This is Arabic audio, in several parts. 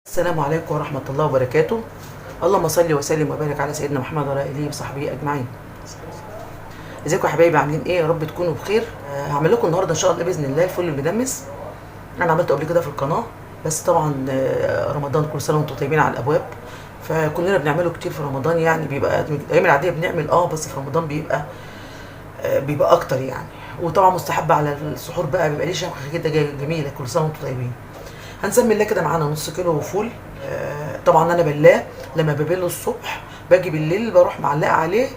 السلام عليكم ورحمة الله وبركاته. اللهم صل وسلم وبارك على سيدنا محمد وعلى آله وصحبه أجمعين. ازيكم يا حبايبي، عاملين ايه؟ يا رب تكونوا بخير. هعمل لكم النهارده ان شاء الله باذن الله الفل المدمس. انا عملته قبل كده في القناه، بس طبعا رمضان كل سنه وانتم طيبين على الابواب، فكلنا بنعمله كتير في رمضان. يعني بيبقى الايام العاديه بنعمل بس في رمضان بيبقى اكتر يعني. وطبعا مستحب على السحور بقى، بيبقى ليه شمخه كده جميله. كل سنه وانتم طيبين. هنسمي الله كده معانا نص كيلو فول. طبعا انا بلاه، لما ببله الصبح باجي بالليل بروح معلقه عليه.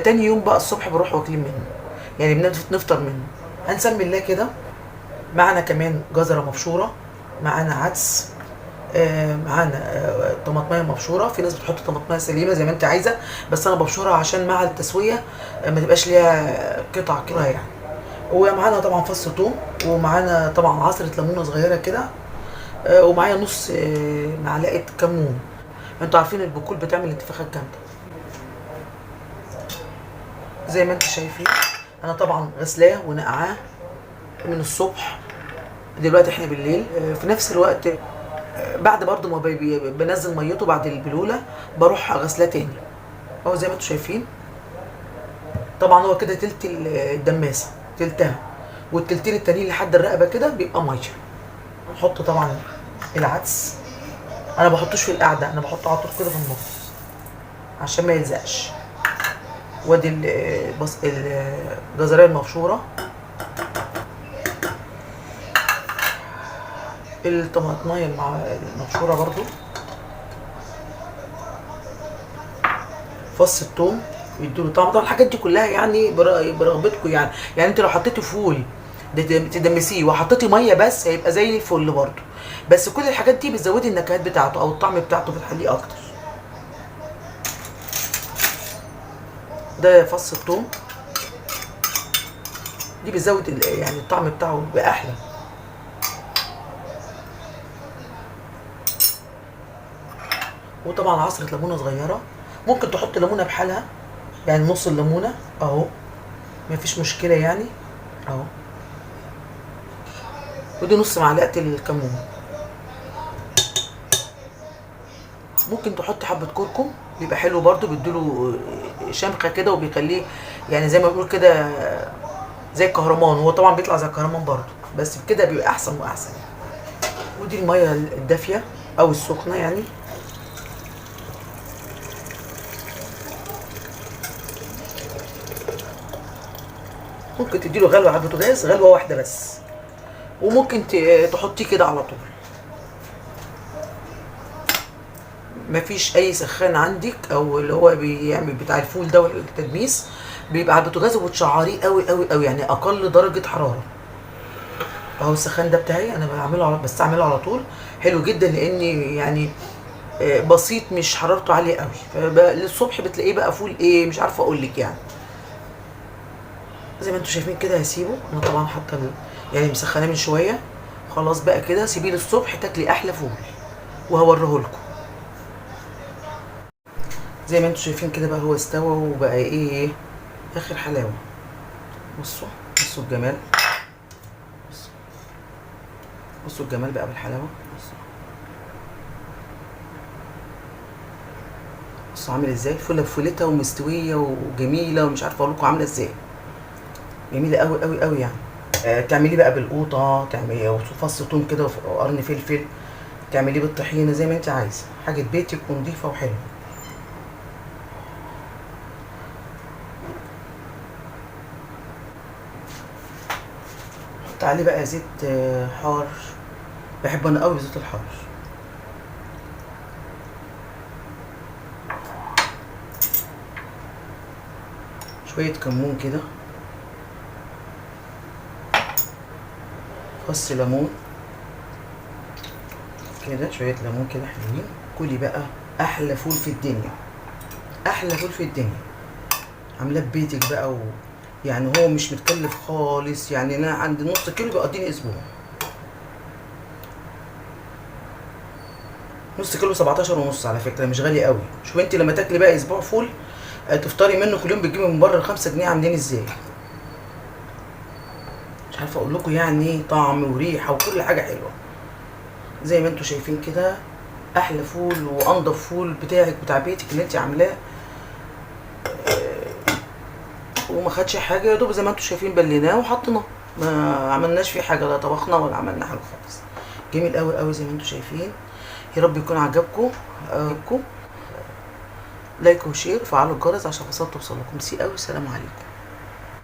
تاني يوم بقى الصبح بروح واكلين منه، يعني بنفطر منه. هنسمي الله كده. معانا كمان جزره مبشوره، معانا عدس، معانا طماطميه مبشوره. في ناس بتحط طماطميه سليمه زي ما انت عايزه، بس انا ببشرها عشان مع التسويه ما تبقاش ليها قطع كده يعني. ومعانا طبعا فص ثوم، ومعانا طبعا عصره ليمونه صغيره كده، ومعايا نص معلقه كمون. انتوا عارفين البقول بتعمل انتفاخات جامده زي ما انتوا شايفين. انا طبعا غسلاه ونقعاه من الصبح. دلوقتي احنا بالليل. في نفس الوقت بعد برضو ما بنزل ميته بعد البلوله بروح غسلاه تاني اهو زي ما انتوا شايفين. طبعا هو كده تلت الدماسه، تلتها، والتلتين التانيين لحد الرقبه كده بيبقى ميه. نحط طبعا العدس. انا بحطوش في القعده، انا بحطه على طول كده في النص عشان ما يلزقش. وادي الجزريه المبشوره، الطماطمايه المبشوره برضو، فص الثوم يديله طعم. طبعا الحاجات دي كلها يعني برغبتكم يعني انت لو حطيتي فول تدمسيه وحطيتي ميه بس هيبقى زي الفل برضو، بس كل الحاجات دي بتزودي النكهات بتاعته او الطعم بتاعته، بتخليه اكتر. ده فص الثوم، دي بتزود يعني الطعم بتاعه بيبقى احلى. وطبعا عصره ليمونه صغيره، ممكن تحط ليمونه بحالها يعني نص الليمونه اهو، مفيش مشكله يعني اهو. ودي نص معلقه الكمون. ممكن تحط حبه كركم، بيبقى حلو برضو، بيديله شمخه كده وبيخليه يعني زي ما بيقول كده زي الكهرمان. هو طبعا بيطلع زي الكهرمان برضو، بس كده بيبقى احسن واحسن. ودي الميه الدافيه او السخنه يعني. ممكن تديله غلوه على البوتاجاز، غلوه واحده بس، وممكن تحطيه كده على طول. مفيش اي سخان عندك او اللي هو بيعمل بتاع الفول ده والتدميس، بيبقى على البوتاجاز وبتشعريه قوي قوي قوي يعني اقل درجه حراره. اهو السخان ده بتاعي انا بستعمله على طول. حلو جدا لان يعني بسيط، مش حرارته عاليه قوي، فللصبح بتلاقيه بقى فول مش عارفه اقول لك يعني. زي ما انتم شايفين كده هسيبه. انا طبعا حاطه يعني مسخناه من شويه. خلاص بقى كده سيبيه للصبح تاكلي احلى فول، وهوريه لكم. زي ما انتم شايفين كده بقى هو استوى وبقى اخر حلاوه. بصوا الجمال، بصوا الجمال بقى بالحلاوه. بصوا عامل ازاي، فله بفولتها ومستويه وجميله، ومش عارفه اقول لكم عامله ازاي. جميله قوي قوي قوي يعني. تعمليه بقى بالقوطه، تعمليه فص ثوم كده وقرن فلفل، تعمليه بالطحينه زي ما انت عايزه، حاجه بيتك ونضيفه وحلوه. حط عليه بقى زيت حار، بحب انا قوي زيت الحار. شويه كمون كده، فص ليمون كده، شويه ليمون كده حلوين. كلي بقى احلى فول في الدنيا، احلى فول في الدنيا، عاملاه ببيتك بقى يعني هو مش متكلف خالص يعني. انا عندي نص كيلو بيقضيني اسبوع. نص كيلو 17 ونص على فكره، مش غالي قوي. شوف انت لما تاكلي بقى اسبوع فول تفطري منه كل يوم بتجيبي من بره ب5 جنيه، عاملين ازاي؟ مش عارفه اقول لكم يعني طعم وريحه وكل حاجه حلوه. زي ما انتم شايفين كده احلى فول وانضف فول بتاعك بتاع بيتك اللي انت عاملاه، وما خدش حاجه، يا دوب زي ما انتم شايفين بليناه وحطيناه، ما عملناش فيه حاجه، لا طبخنا ولا عملنا حاجه خالص. جميل قوي قوي زي ما انتم شايفين. يا رب يكون عجبكم. لايك وشير وفعلوا الجرس عشان توصل لكم. ميرسي قوي، السلام عليكم.